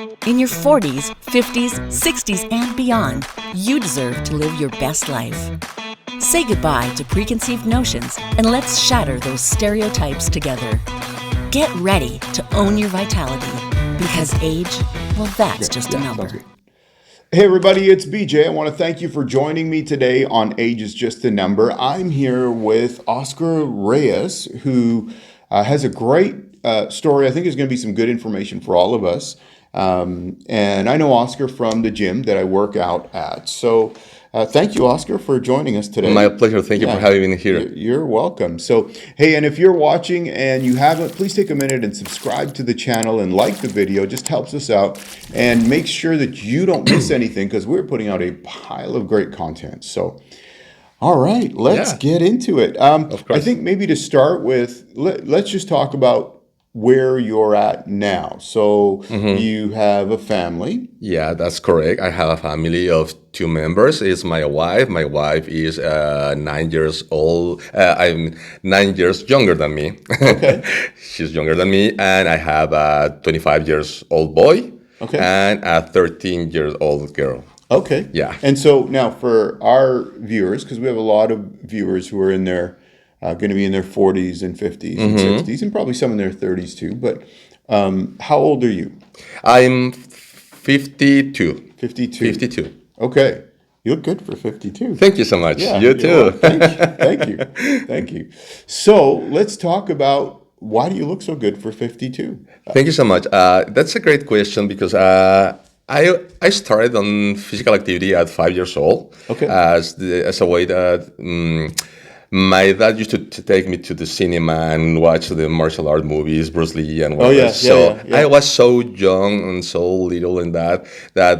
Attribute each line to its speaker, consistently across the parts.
Speaker 1: In your 40s, 50s, 60s, and beyond, you deserve to live your best life. Say goodbye to preconceived notions and let's shatter those stereotypes together. Get ready to own your vitality because age, well, that's just a number.
Speaker 2: Hey everybody, it's BJ. I want to thank you for joining me today on Age is Just a Number. I'm here with Oscar Reyes, who has a great story. I think is going to be some good information for all of us. And I know Oscar from the gym that I work out at. So thank you, Oscar, for joining us today.
Speaker 3: My pleasure. Thank you for having me here.
Speaker 2: You're welcome. So, hey, and if you're watching and you haven't, please take a minute and subscribe to the channel and like the video. It just helps us out. And make sure that you don't miss anything because we're putting out a pile of great content. So, all right, let's get into it.
Speaker 3: Of course.
Speaker 2: I think maybe to start with, let's just talk about where you're at now. So you have a family.
Speaker 3: Yeah, that's correct. I have a family of 2 members. It's my wife. My wife is 9 years old. I'm 9 years younger than me.
Speaker 2: Okay.
Speaker 3: She's younger than me. And I have a 25 years old boy and a 13 years old girl.
Speaker 2: Okay.
Speaker 3: Yeah.
Speaker 2: And so now for our viewers, because we have a lot of viewers who are in their going to be in their 40s and 50s and 60s, and probably some in their 30s too. But how old are you?
Speaker 3: I'm 52.
Speaker 2: 52.
Speaker 3: 52.
Speaker 2: Okay. You look good for 52.
Speaker 3: Thank you so much.
Speaker 2: Yeah,
Speaker 3: you too.
Speaker 2: Thank you. Thank you. So let's talk about why do you look so good for 52?
Speaker 3: Thank you so much. That's a great question because I started on physical activity at 5 years old as a way that my dad used to take me to the cinema and watch the martial art movies, Bruce Lee and whatever. I was so young and so little in that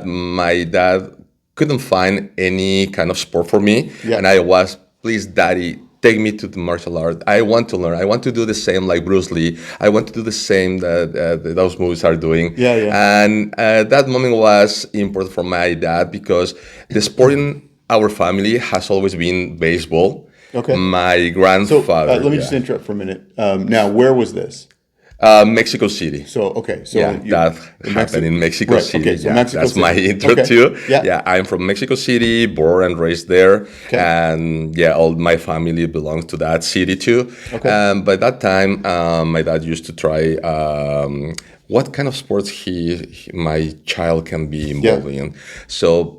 Speaker 3: my dad couldn't find any kind of sport for me. Yeah. And I was, please, Daddy, take me to the martial art. I want to learn. I want to do the same like Bruce Lee. I want to do the same that those movies are doing. And that moment was important for my dad because the sport in our family has always been baseball. Okay. My grandfather.
Speaker 2: So let me just interrupt for a minute. Now, where was this?
Speaker 3: Mexico City.
Speaker 2: So
Speaker 3: that happened in Mexico City.
Speaker 2: Okay, so Mexico
Speaker 3: that's
Speaker 2: City.
Speaker 3: My intro too. Yeah, I'm from Mexico City, born and raised there, and all my family belongs to that city too. By that time, my dad used to try what kind of sports my child can be involved in. So,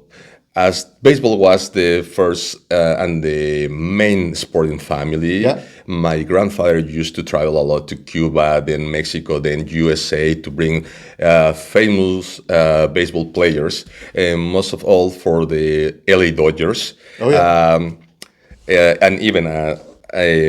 Speaker 3: as baseball was the first and the main sport in family, my grandfather used to travel a lot to Cuba, then Mexico, then USA to bring famous baseball players, and most of all for the LA Dodgers. And even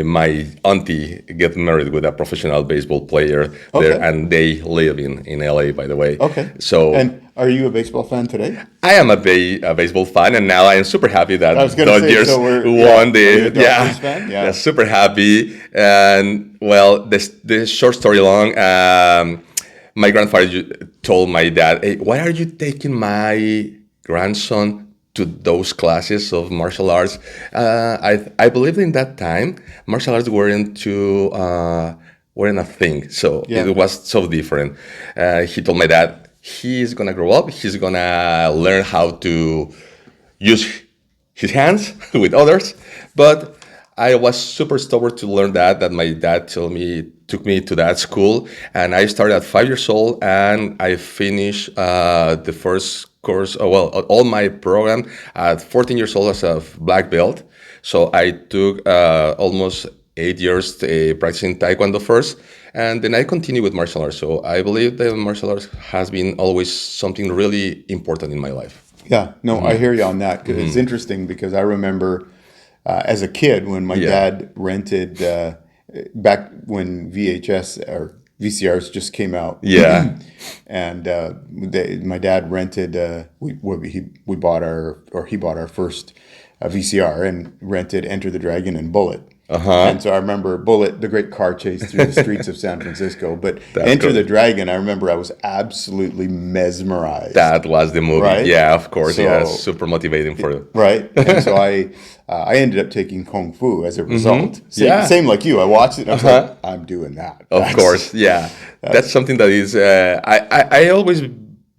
Speaker 3: my auntie get married with a professional baseball player there, and they live in LA, by the way. So,
Speaker 2: and are you a baseball fan today?
Speaker 3: I am a baseball fan, and now I am super happy that Dodgers
Speaker 2: Are
Speaker 3: won
Speaker 2: you a Dodgers fan?
Speaker 3: Super happy. And well, the short story long, my grandfather told my dad, "Hey, why are you taking my grandson to those classes of martial arts?" I believe in that time martial arts weren't a thing, so it was so different. He told my dad he's gonna grow up, he's gonna learn how to use his hands with others, but I was super stubborn to learn that my dad took me to that school, and I started at 5 years old, and I finished the first course, all my program at 14 years old as a black belt. So I took almost 8 years practicing Taekwondo first, and then I continued with martial arts. So I believe that martial arts has been always something really important in my life.
Speaker 2: Yeah, no, I hear you on that. It's interesting because I remember as a kid when my dad rented, back when VHS or VCRs just came out.
Speaker 3: Yeah.
Speaker 2: And my dad rented, he bought our first VCR and rented Enter the Dragon and Bullet. And so I remember Bullet, the great car chase through the streets of San Francisco. But Enter the Dragon, I remember I was absolutely mesmerized.
Speaker 3: That was the movie.
Speaker 2: Right?
Speaker 3: Yeah, of course. So, super motivating for you.
Speaker 2: Right. And so I ended up taking Kung Fu as a result. Same like you. I watched it and I was like, I'm doing that.
Speaker 3: Of course. Yeah. That's something that is, I always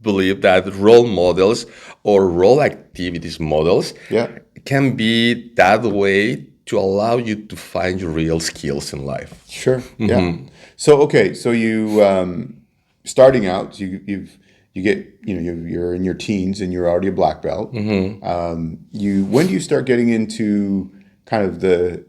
Speaker 3: believe that role models or role activities models
Speaker 2: Yeah.
Speaker 3: can be that way to allow you to find your real skills in life.
Speaker 2: Sure. Yeah. So okay. So you starting out, you get you're in your teens and you're already a black belt. When do you start getting into kind of the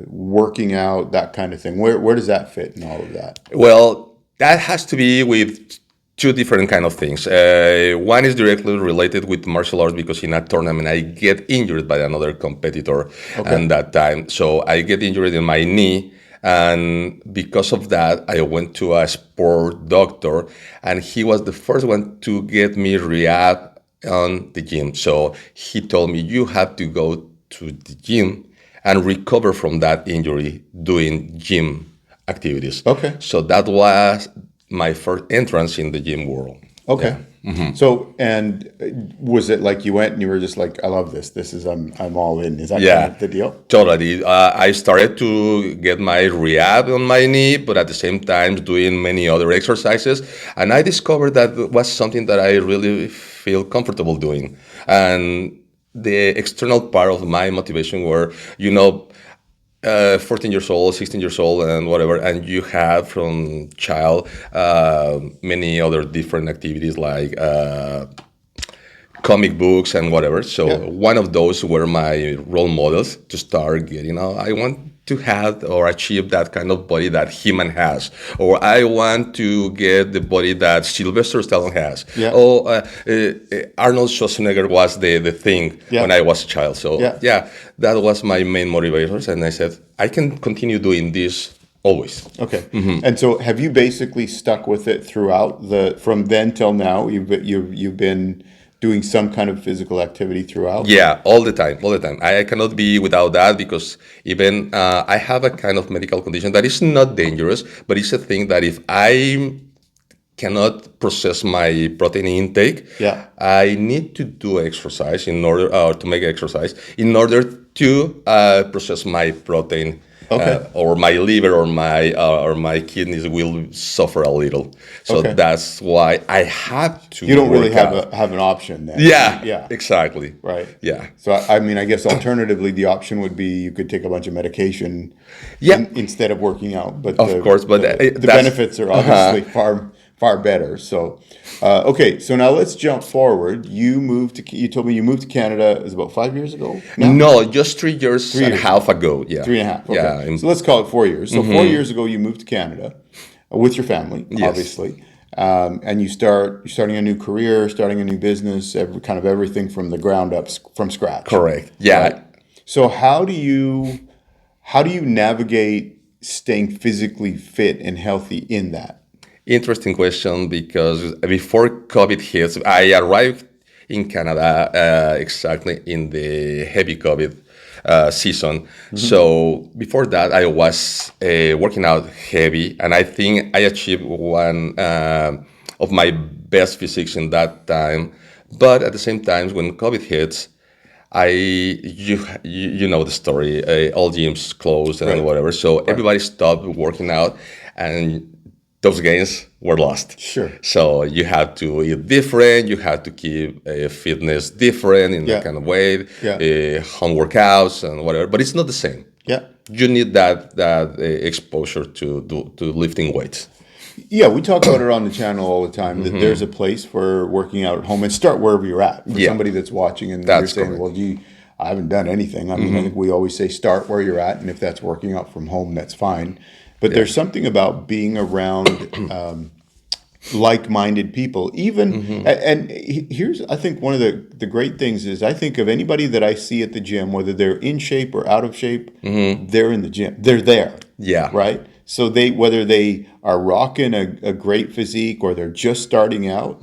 Speaker 2: working out, that kind of thing? Where does that fit in all of that?
Speaker 3: Well, that has to be with two different kind of things. One is directly related with martial arts because in a tournament I get injured by another competitor at that time. So I get injured in my knee, and because of that, I went to a sport doctor, and he was the first one to get me rehab on the gym. So he told me, you have to go to the gym and recover from that injury doing gym activities.
Speaker 2: Okay.
Speaker 3: So that was my first entrance in the gym world.
Speaker 2: Okay. So, and was it like you went and you were just like, I love this. This is, I'm all in. Is that kind of the deal?
Speaker 3: Totally. I started to get my rehab on my knee, but at the same time doing many other exercises. And I discovered that was something that I really feel comfortable doing. And the external part of my motivation were, 14 years old, 16 years old, and whatever, and you have from child many other different activities like comic books and whatever. So one of those were my role models to start getting, I want to have or achieve that kind of body that He-Man has, or I want to get the body that Sylvester Stallone has.
Speaker 2: Yeah.
Speaker 3: Or Arnold Schwarzenegger was the thing when I was a child. So that was my main motivators, and I said I can continue doing this always.
Speaker 2: Okay. And so have you basically stuck with it throughout from then till now? You've been doing some kind of physical activity throughout?
Speaker 3: Yeah, all the time. I cannot be without that because even I have a kind of medical condition that is not dangerous, but it's a thing that if I cannot process my protein intake, I need to do exercise in order to make exercise in order to process my protein. Or my liver or my kidneys will suffer a little, so that's why I have to.
Speaker 2: You don't really have an option then.
Speaker 3: Yeah, exactly.
Speaker 2: Right.
Speaker 3: Yeah.
Speaker 2: So I mean, I guess alternatively, the option would be you could take a bunch of medication. Instead of working out, but
Speaker 3: of course, but
Speaker 2: the benefits are obviously far better. So, okay, so now let's jump forward. You told me you moved to Canada. It was about 5 years ago?
Speaker 3: No, just 3 years and a half ago. Yeah.
Speaker 2: 3.5. Okay.
Speaker 3: Yeah.
Speaker 2: So let's call it 4 years. So 4 years ago, you moved to Canada with your family, obviously. And you're starting a new career, starting a new business, kind of everything from the ground up, from scratch.
Speaker 3: Correct. Yeah.
Speaker 2: Right? So how do you navigate staying physically fit and healthy in that?
Speaker 3: Interesting question, because before COVID hits, I arrived in Canada exactly in the heavy COVID season. So before that, I was working out heavy, and I think I achieved one of my best physiques in that time. But at the same time, when COVID hits, you know the story. All gyms closed and whatever, so everybody stopped working out, and those gains were lost.
Speaker 2: Sure.
Speaker 3: So you have to eat different. You have to keep fitness different in that kind of way. Home workouts and whatever, but it's not the same.
Speaker 2: Yeah.
Speaker 3: You need that exposure to lifting weights.
Speaker 2: Yeah, we talk about it on the channel all the time, that there's a place for working out at home, and start wherever you're at. For somebody that's watching and you're saying, correct. Well, gee, I haven't done anything. I mean, I think we always say start where you're at, and if that's working out from home, that's fine. But there's something about being around like-minded people, even, and here's, I think one of the great things is, I think of anybody that I see at the gym, whether they're in shape or out of shape, they're in the gym. They're there. Yeah. Right? So whether they are rocking a great physique or they're just starting out,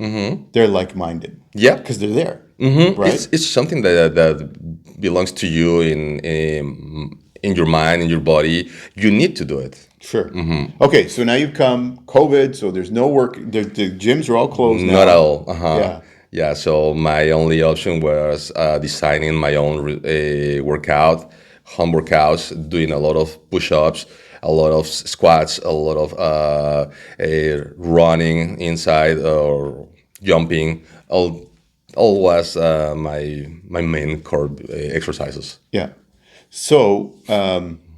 Speaker 2: they're like-minded. Yeah. Because they're there. Right?
Speaker 3: It's something that belongs to you in your mind, in your body. You need to do it.
Speaker 2: Sure. Okay, so now you've come COVID, so there's no work. The gyms are all closed now.
Speaker 3: Not at all. Yeah. So my only option was designing my own home workouts, doing a lot of push-ups, a lot of squats, a lot of running inside, or jumping, all was my main core exercises.
Speaker 2: Yeah. So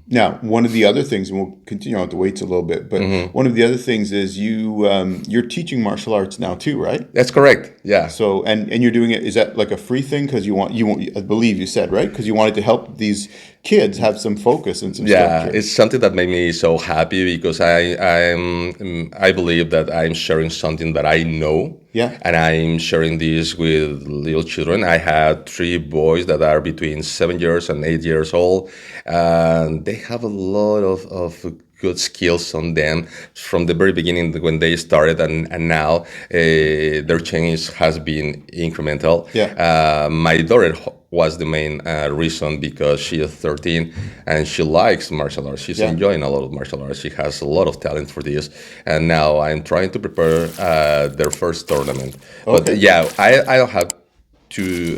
Speaker 2: now, one of the other things, and we'll continue on with the weights a little bit, but one of the other things is you're teaching martial arts now too, right?
Speaker 3: That's correct. Yeah.
Speaker 2: So and you're doing it. Is that like a free thing? Because you want I believe you said, right? Because you wanted to help these kids have some focus and some
Speaker 3: Yeah,
Speaker 2: structure.
Speaker 3: it's something that made me so happy because I believe that I'm sharing something that I know.
Speaker 2: Yeah.
Speaker 3: And I'm sharing this with little children. I had 3 boys that are between 7 years and 8 years old, and they have a lot of good skills on them from the very beginning when they started, and now their change has been incremental.
Speaker 2: Yeah.
Speaker 3: My daughter was the main reason because she is 13 and she likes martial arts. She's enjoying a lot of martial arts. She has a lot of talent for this. And now I'm trying to prepare their first tournament.
Speaker 2: Okay.
Speaker 3: But yeah, I don't have to,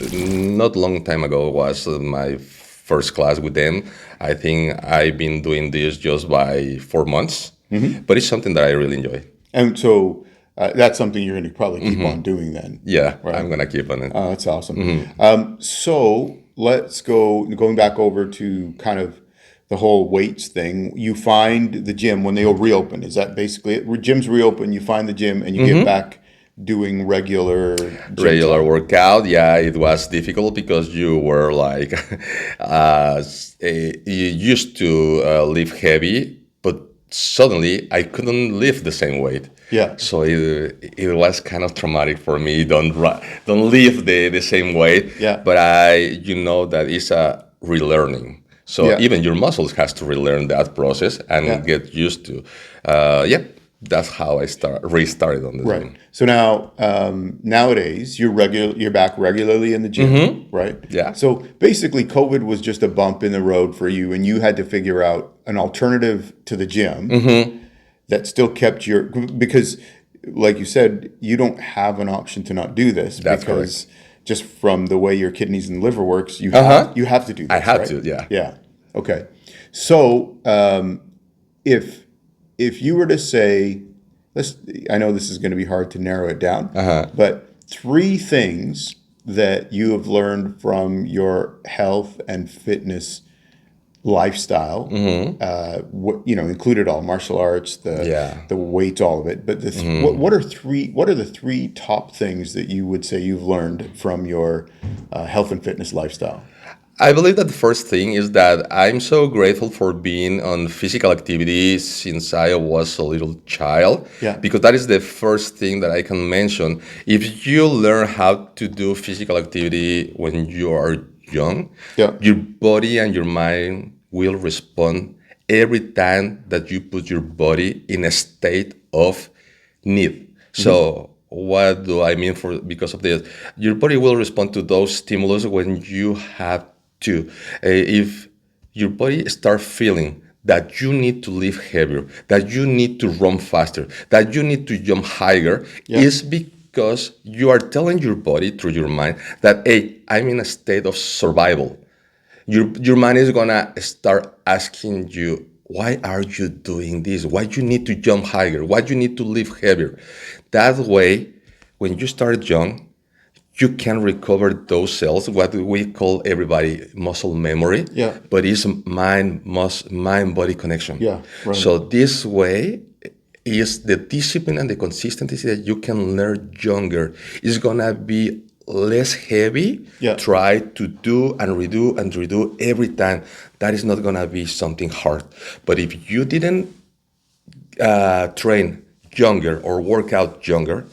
Speaker 3: not long time ago was my first class with them. I think I've been doing this just by 4 months, but it's something that I really enjoy.
Speaker 2: And so that's something you're going to probably keep on doing then.
Speaker 3: Yeah,
Speaker 2: Right.
Speaker 3: I'm going to keep on it.
Speaker 2: Oh, that's awesome. So let's going back over to kind of the whole weights thing. You find the gym when they'll reopen. Is that basically it? Gyms reopen, you find the gym, and you get back doing regular
Speaker 3: Regular workout. Yeah, it was difficult because you were like, you used to lift heavy, but suddenly I couldn't lift the same weight.
Speaker 2: Yeah.
Speaker 3: So it was kind of traumatic for me. Don't lift the same weight.
Speaker 2: Yeah.
Speaker 3: But that it's a relearning. So even your muscles has to relearn that process and get used to. That's how I restarted on the gym.
Speaker 2: So now nowadays you're back regularly in the gym, right?
Speaker 3: Yeah.
Speaker 2: So basically COVID was just a bump in the road for you, and you had to figure out an alternative to the gym that still kept because like you said, you don't have an option to not do this.
Speaker 3: That's
Speaker 2: because just from the way your kidneys and liver works, you have to do this.
Speaker 3: I had
Speaker 2: right?
Speaker 3: to, yeah.
Speaker 2: Yeah. Okay. So if you were to say, I know this is going to be hard to narrow it down, but 3 things that you have learned from your health and fitness lifestyle, included all martial arts, the weights, all of it. But what are the 3 top things that you would say you've learned from your health and fitness lifestyle?
Speaker 3: I believe that the first thing is that I'm so grateful for being on physical activity since I was a little child.
Speaker 2: Yeah.
Speaker 3: Because that is the first thing that I can mention. If you learn how to do physical activity when you are young, your body and your mind will respond every time that you put your body in a state of need. So what do I mean because of this? Your body will respond to those stimulus when you have to. If your body start feeling that you need to lift heavier, that you need to run faster, that you need to jump higher, is because you are telling your body through your mind that, hey, I'm in a state of survival. Your mind is gonna start asking you, why are you doing this? Why you need to jump higher? Why you need to lift heavier? That way, when you start young, you can recover those cells, what we call everybody muscle memory, but it's mind-body connection.
Speaker 2: Yeah, right.
Speaker 3: So this way is the discipline and the consistency that you can learn younger is gonna be less heavy. Try to do and redo every time. That is not gonna be something hard. But if you didn't train younger or work out younger,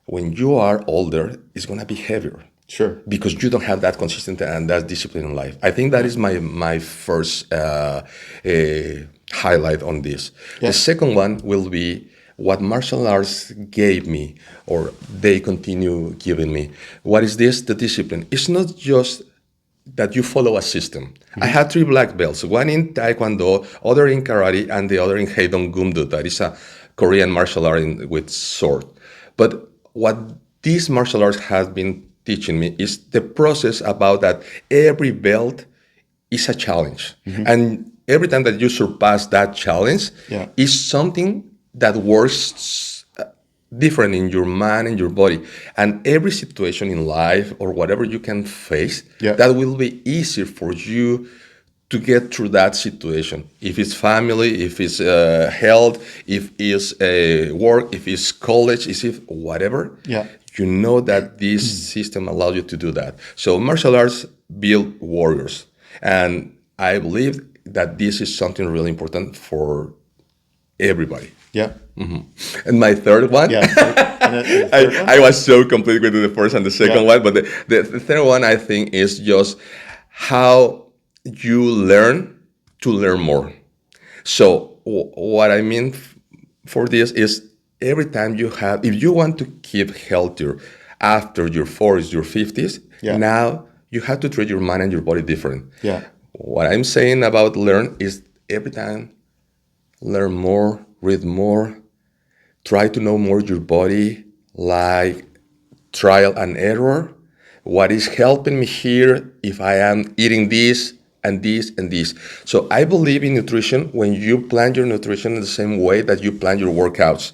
Speaker 3: when you are older, it's going to be heavier.
Speaker 2: Sure.
Speaker 3: Because you don't have that consistency and that discipline in life. I think that is my first highlight on this. The second one will be what martial arts gave me, or they continue giving me. What is this? The discipline. It's not just that you follow a system. I have 3 black belts, one in Taekwondo, other in Karate, and the other in Haedong Gumdo. That is a Korean martial art with sword. But what these martial arts has been teaching me is the process about that every belt is a challenge. And every time that you surpass that challenge is something that works different in your mind and your body. And every situation in life or whatever you can face,
Speaker 2: Yeah.
Speaker 3: that will be easier for you to get through that situation. If it's family, if it's health, if it's work, if it's college, if it's whatever,
Speaker 2: Yeah.
Speaker 3: you know that this system allows you to do that. So martial arts build warriors. And I believe that this is something really important for everybody.
Speaker 2: Yeah.
Speaker 3: And my third one,
Speaker 2: Yeah. And the third one?
Speaker 3: I was so complete with the first and the second
Speaker 2: Yeah.
Speaker 3: one, but the third one I think is just how you learn to learn more. So what I mean for this is every time you have, if you want to keep healthier after your 40s, your 50s,
Speaker 2: Yeah.
Speaker 3: now you have to treat your mind and your body different.
Speaker 2: Yeah.
Speaker 3: What I'm saying about learn is every time learn more, read more, try to know more your body, like trial and error. What is helping me here if I am eating this and this and this? So I believe in nutrition when you plan your nutrition in the same way that you plan your workouts.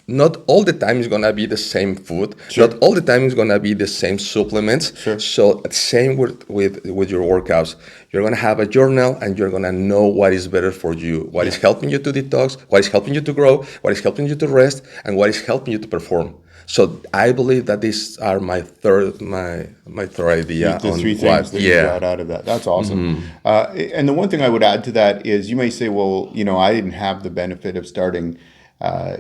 Speaker 3: Not all the time is gonna be the same food.
Speaker 2: Sure.
Speaker 3: Not all the time is gonna be the same supplements.
Speaker 2: Sure.
Speaker 3: So same with your workouts. You're gonna have a journal and you're gonna know what is better for you, what is helping you to detox, what is helping you to grow, what is helping you to rest, and what is helping you to perform. So I believe that these are my third idea
Speaker 2: The
Speaker 3: on
Speaker 2: three
Speaker 3: what.
Speaker 2: things that you got out of that. That's awesome. And the one thing I would add to that is you may say, well, I didn't have the benefit of starting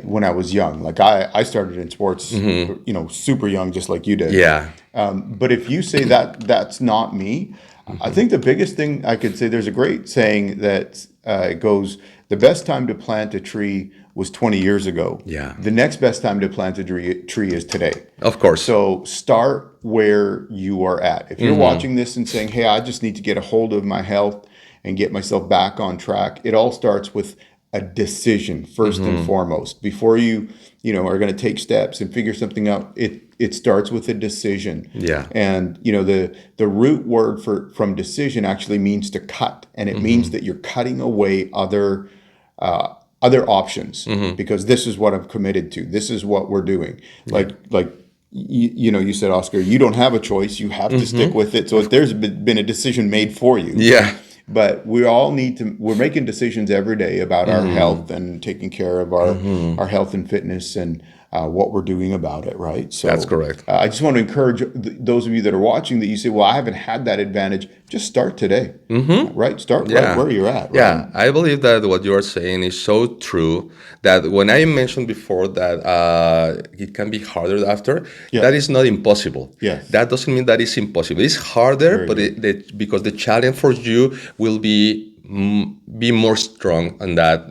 Speaker 2: when I was young. Like I started in sports, super young, just like you did.
Speaker 3: Yeah.
Speaker 2: But if you say that's not me, I think the biggest thing I could say, there's a great saying that it goes, the best time to plant a tree was 20 years ago.
Speaker 3: Yeah.
Speaker 2: The next best time to plant a tree is today.
Speaker 3: Of course.
Speaker 2: So start where you are at. If you're watching this and saying, hey, I just need to get a hold of my health and get myself back on track, it all starts with a decision first and foremost. Before you are going to take steps and figure something out, it starts with a decision.
Speaker 3: Yeah.
Speaker 2: And the root word from decision actually means to cut, and it means that you're cutting away other options, because this is what I'm committed to. This is what we're doing. Like you said, Oscar, you don't have a choice. You have to stick with it. So if there's been a decision made for you.
Speaker 3: Yeah.
Speaker 2: But we all we're making decisions every day about our health and taking care of our health and fitness and what we're doing about it, right? So
Speaker 3: That's correct.
Speaker 2: I just want to encourage those of you that are watching that you say, well, I haven't had that advantage. Just start today, right? Start right where you're at. Right?
Speaker 3: Yeah, I believe that what you are saying is so true, that when I mentioned before that it can be harder after, that is not impossible.
Speaker 2: Yes.
Speaker 3: That doesn't mean that it's impossible. It's harder, because the challenge for you will be more strong on that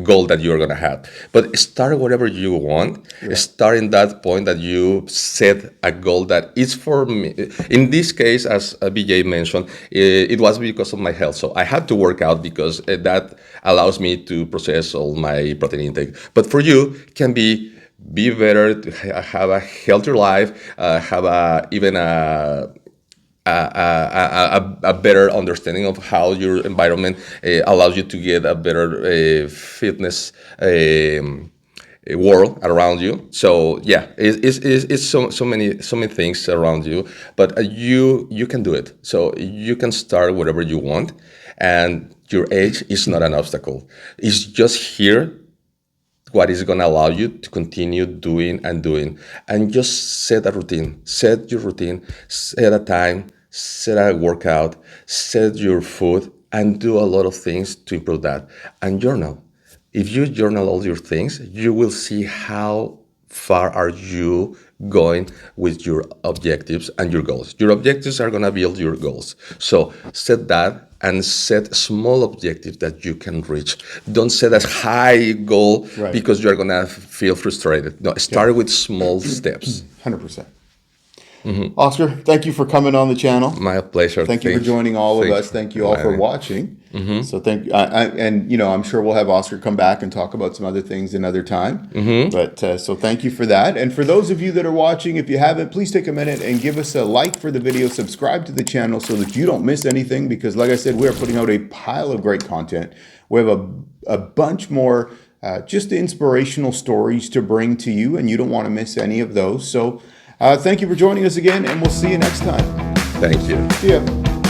Speaker 3: goal that you're gonna have. But start whatever you want. Start in that point that you set a goal that is for me. In this case, as BJ mentioned, it was because of my health. So I had to work out because that allows me to process all my protein intake. But for you, can be better, to have a healthier life, have even a better understanding of how your environment allows you to get a better fitness world around you. So yeah, it's so many things around you, but you can do it. So you can start whatever you want, and your age is not an obstacle. It's just here what is going to allow you to continue doing, and just set a routine. Set your routine, set a time, set a workout, set your food, and do a lot of things to improve that. And journal. If you journal all your things, you will see how far are you going with your objectives and your goals. Your objectives are going to build your goals. So set that, and set small objectives that you can reach. Don't set a high goal because you're going to feel frustrated. No, start with small steps.
Speaker 2: 100%. Oscar, thank you for coming on the channel.
Speaker 3: My pleasure.
Speaker 2: Thank you for joining all of us. Thank you all for watching. So thank you. And I'm sure we'll have Oscar come back and talk about some other things another time. But so thank you for that. And for those of you that are watching, if you haven't, please take a minute and give us a like for the video. Subscribe to the channel so that you don't miss anything, because like I said, we are putting out a pile of great content. We have a bunch more just inspirational stories to bring to you, and you don't want to miss any of those. So thank you for joining us again, and we'll see you next time.
Speaker 3: Thank you.
Speaker 2: See ya.